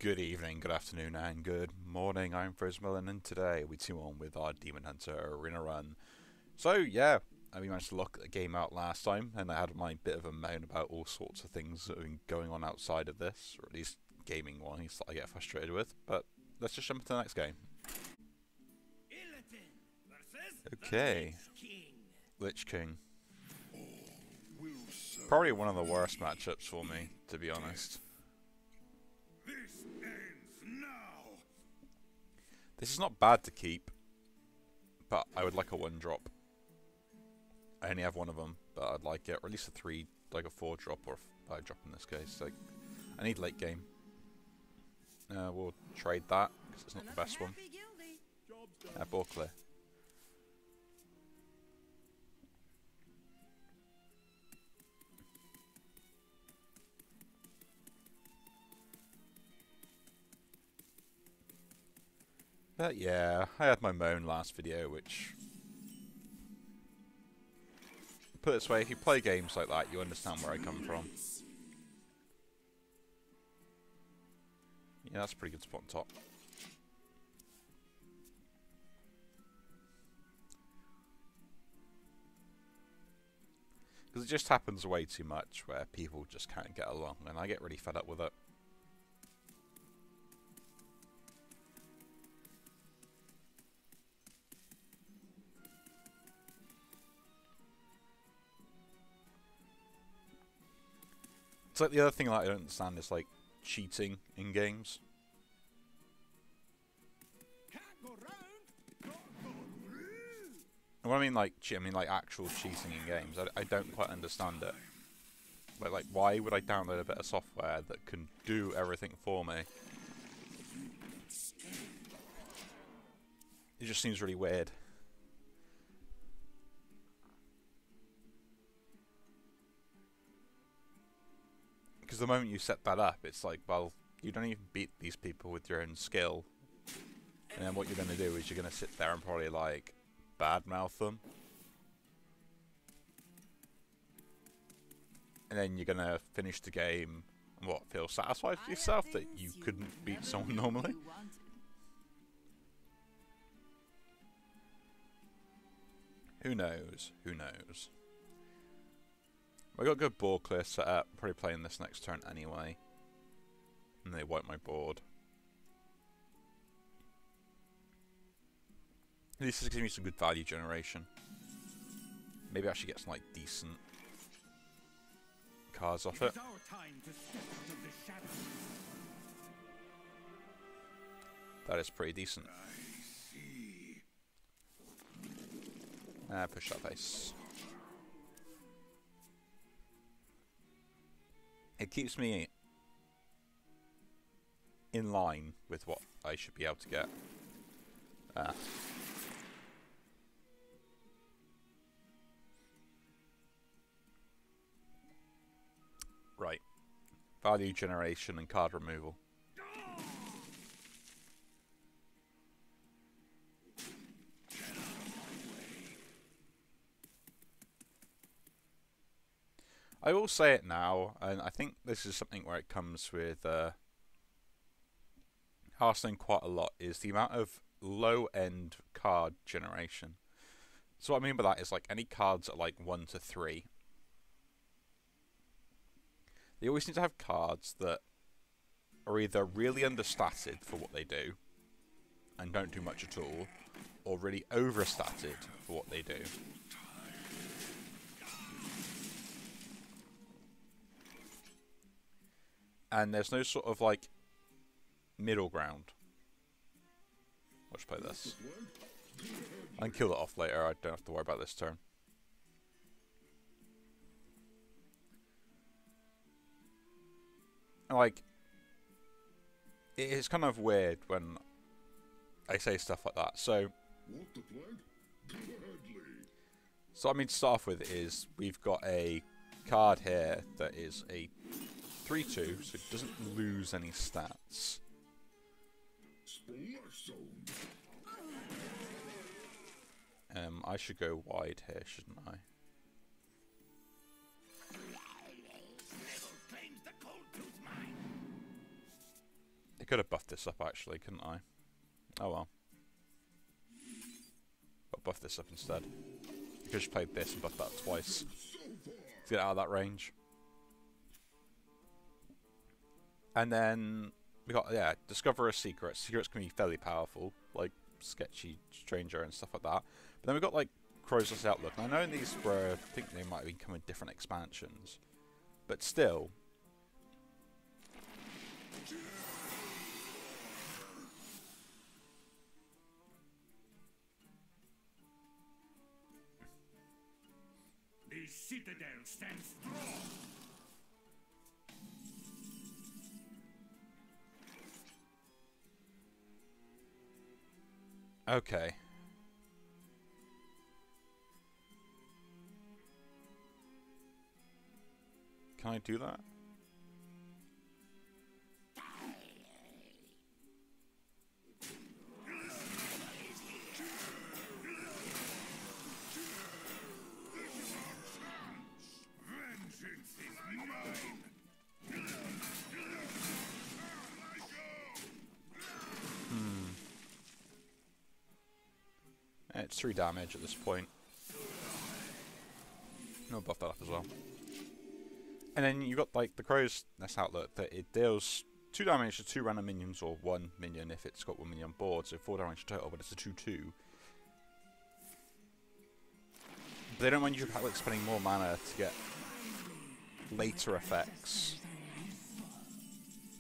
Good evening, good afternoon, and good morning. I'm Frozenmelon, and today we team on with our Demon Hunter Arena Run. So yeah, we managed to lock the game out last time, and I had my bit of a moan about all sorts of things that have been going on outside of this, or at least gaming-wise, that I get frustrated with. But let's just jump into the next game. Okay, Lich King. Probably one of the worst matchups for me, to be honest. This is not bad to keep, but I would like a 1-drop. I only have one of them, but I'd like it, or at least a 3, like a 4-drop or a 5-drop in this case. Like, I need late game. We'll trade that, because it's not the best one. Ball clear. But yeah, I had my moan last video, which... Put it this way, if you play games like that, you understand where I come from. Yeah, that's a pretty good spot on top. Because it just happens way too much where people just can't get along, and I get really fed up with it. It's like the other thing that I don't understand is like cheating in games. And when I mean like actual cheating in games. I don't quite understand it. But like, why would I download a bit of software that can do everything for me? It just seems really weird. Because the moment you set that up, it's like, well, you don't even beat these people with your own skill. And then what you're going to do is you're going to sit there and probably, like, badmouth them. And then you're going to finish the game and, what, feel satisfied with yourself that you couldn't beat someone normally? Who knows? Who knows? I got a good ball clear set up. I'm probably playing this next turn anyway. And they wipe my board. At least this gives me some good value generation. Maybe I should get some like decent cards off it. That is pretty decent. Push that face. It keeps me in line with what I should be able to get. Right. Value generation and card removal. I will say it now, and I think this is something where it comes with Hearthstone quite a lot, is the amount of low-end card generation. So what I mean by that is like any cards at like 1 to 3. They always need to have cards that are either really understated for what they do, and don't do much at all, or really overstated for what they do. And there's no sort of like middle ground. Let's play this. I can kill that off later. I don't have to worry about this turn. And like, it's kind of weird when I say stuff like that. So what I mean to start off with is we've got a card here that is a 3/2, so it doesn't lose any stats. I should go wide here, shouldn't I? I could have buffed this up actually, couldn't I? Oh well. I'll buff this up instead. I could have just played this and buffed that twice to get out of that range. And then we got, yeah, discover a secret. Secrets can be fairly powerful, like sketchy stranger and stuff like that. But then we got like Crow's Outlook. And I know these were, I think they might have been coming with different expansions, but still. The citadel stands strong. Okay. Can I do that? It's 3 damage at this point. I'll buff that up as well. And then you got like the Crow's Nest Outlook that it deals 2 damage to 2 random minions, or 1 minion if it's got 1 minion on board, so 4 damage total, but it's a 2/2. But they don't want you like spending more mana to get later effects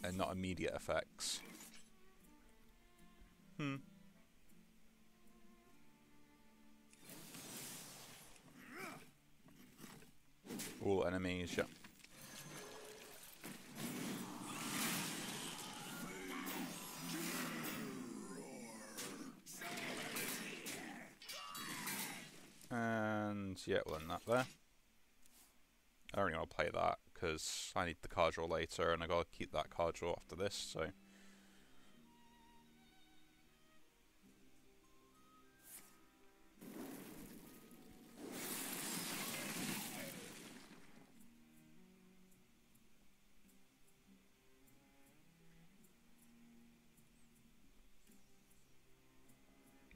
and not immediate effects. All enemies, yep. And yeah, we'll end that there. I don't really want to play that because I need the card draw later, and I gotta keep that card draw after this, so.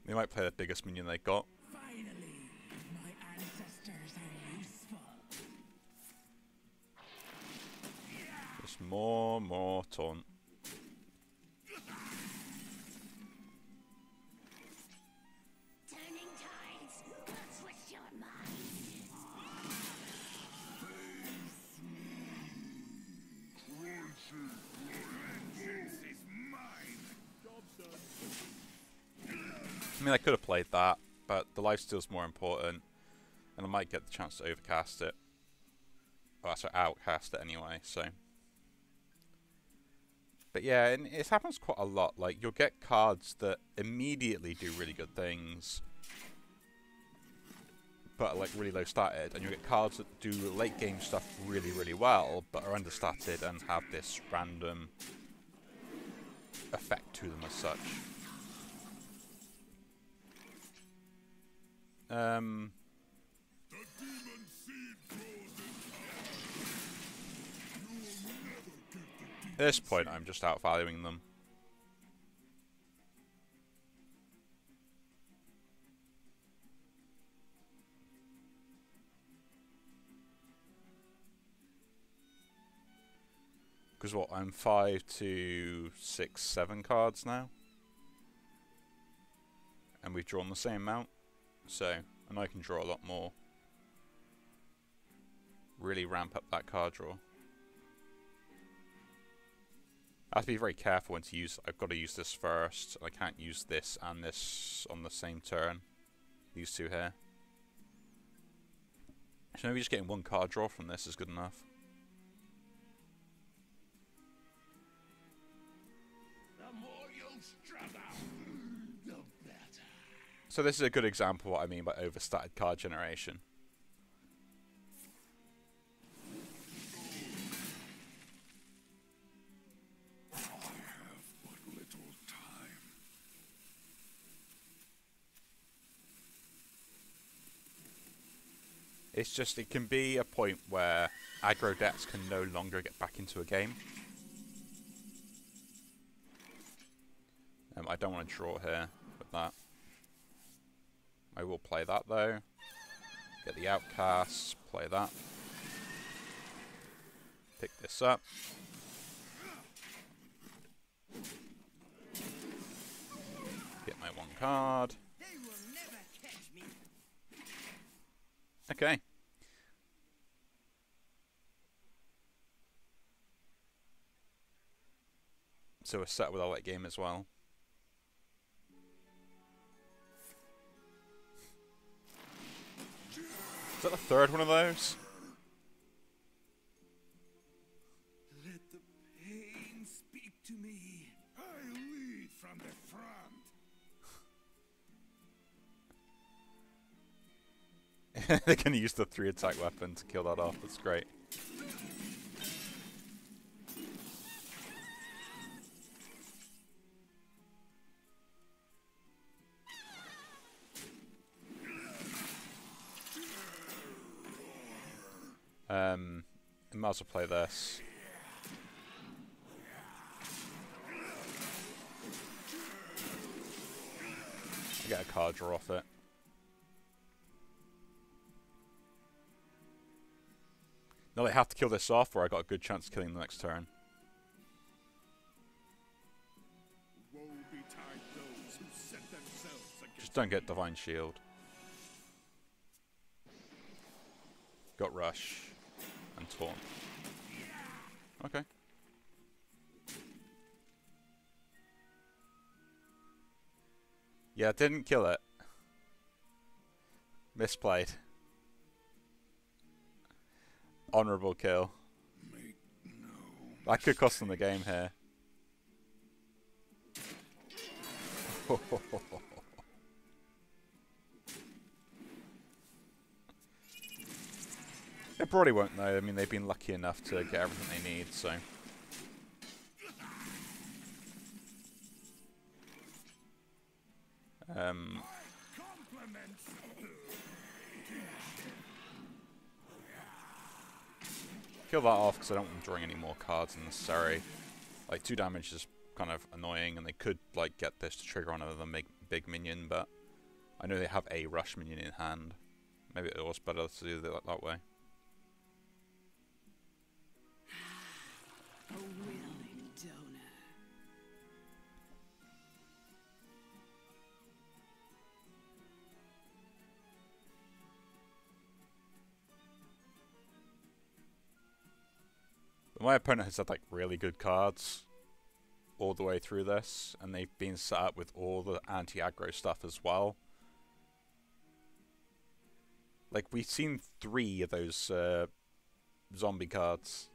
They might play the biggest minion they got. Finally, my ancestors are useful. Just more taunt. Turning tides will twist your mind. Vengeance is mine. Job's done. I mean, I could have played that, but the lifesteal's more important, and I might get the chance to overcast it. Oh, sorry, outcast it anyway, so. But yeah, and it happens quite a lot. Like, you'll get cards that immediately do really good things, but are like really low statted, and you'll get cards that do late game stuff really, really well, but are understatted and have this random effect to them as such. At this point, I'm just outvaluing them. Because what, I'm 5 to 6, 7 cards now? And we've drawn the same amount. So, and I can draw a lot more. Really ramp up that card draw. I have to be very careful when to use. I've got to use this first. I can't use this and this on the same turn. These two here. So maybe just getting 1 card draw from this is good enough. The more you struggle, the better. So this is a good example of what I mean by overstated card generation. I have but little time. It's just, it can be a point where aggro decks can no longer get back into a game. don't want to draw here with that. I will play that though. Get the outcasts, play that. Pick this up. Get my 1 card. They will never catch me. Okay. So we're set with our late game as well. Is that the 3rd one of those? Let the pain speak to me. I lead from the front. They're going to use the 3 attack weapon to kill that off. That's great. I might as well play this. I get a card draw off it. No, they have to kill this off, or I got a good chance of killing the next turn. Woe betide those who set themselves against Just don't get Divine Shield. Got Rush and Taunt. Okay. Yeah, didn't kill it. Misplayed. Honourable kill. Make no That could cost them the game here. They probably won't though. I mean, they've been lucky enough to get everything they need, so. compliments. Kill that off because I don't want them drawing any more cards unnecessary. Like 2 damage is kind of annoying, and they could like get this to trigger on another big minion, but I know they have a rush minion in hand. Maybe it was better to do it that way. A willing donor. But my opponent has had like really good cards all the way through this, and they've been set up with all the anti-aggro stuff as well. Like, we've seen 3 of those zombie cards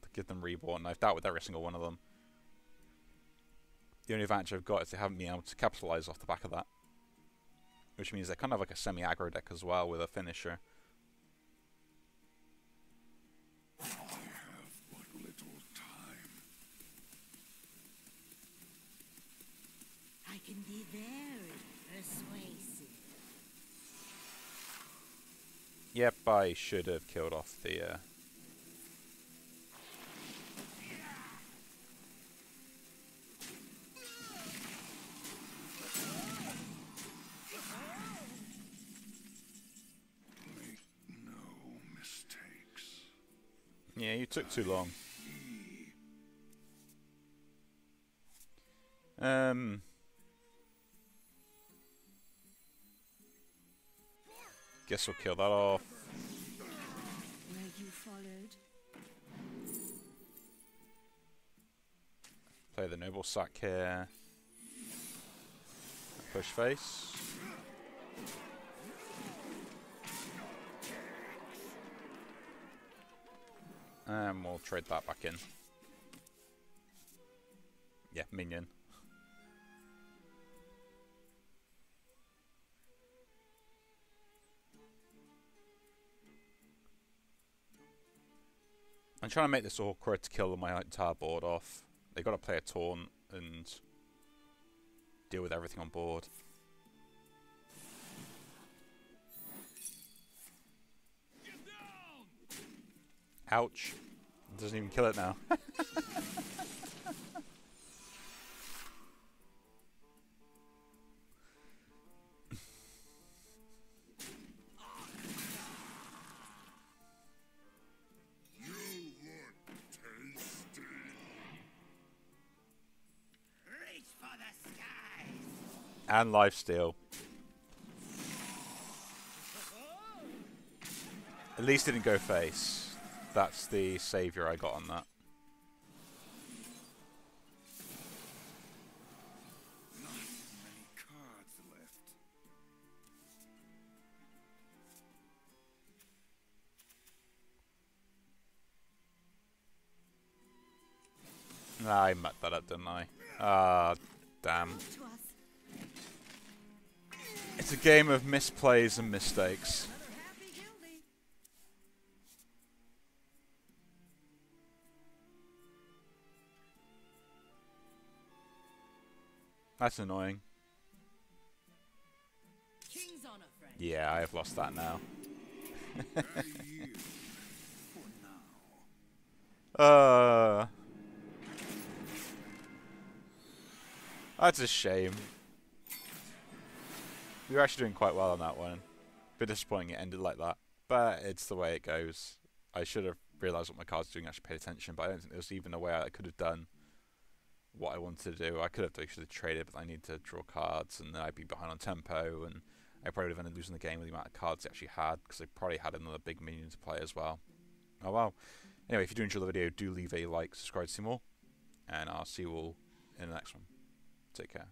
to give them Reborn, and I've dealt with every single one of them. The only advantage I've got is they haven't been able to capitalise off the back of that. Which means they're kind of like a semi-aggro deck as well with a finisher. I have but little time. I can be very persuasive. Yep, I should have killed off the... Make no mistakes. Yeah, you took too long. Guess we'll kill that off. Were you followed? Play the Noble Sack here. Push face. And we'll trade that back in. Yeah, minion. I'm trying to make this awkward to kill my entire board off. They got to play a taunt and deal with everything on board. Ouch. It doesn't even kill it now. And lifesteal. At least it didn't go face. That's the saviour I got on that. Not many cards left. I mucked that up, didn't I? Ah, damn. To us. It's a game of misplays and mistakes. Another happy guilty. That's annoying. King's honor, friend. Yeah, I have lost that now. I yield for now. That's a shame. We were actually doing quite well on that one. Bit disappointing it ended like that. But it's the way it goes. I should have realised what my cards were doing, actually paid attention, but I don't think there was even a way I could have done what I wanted to do. I could have actually traded, but I need to draw cards, and then I'd be behind on tempo, and I probably would have ended up losing the game with the amount of cards I actually had, because I probably had another big minion to play as well. Oh well. Anyway, if you do enjoy the video, do leave a like, subscribe to see more, and I'll see you all in the next one. Take care.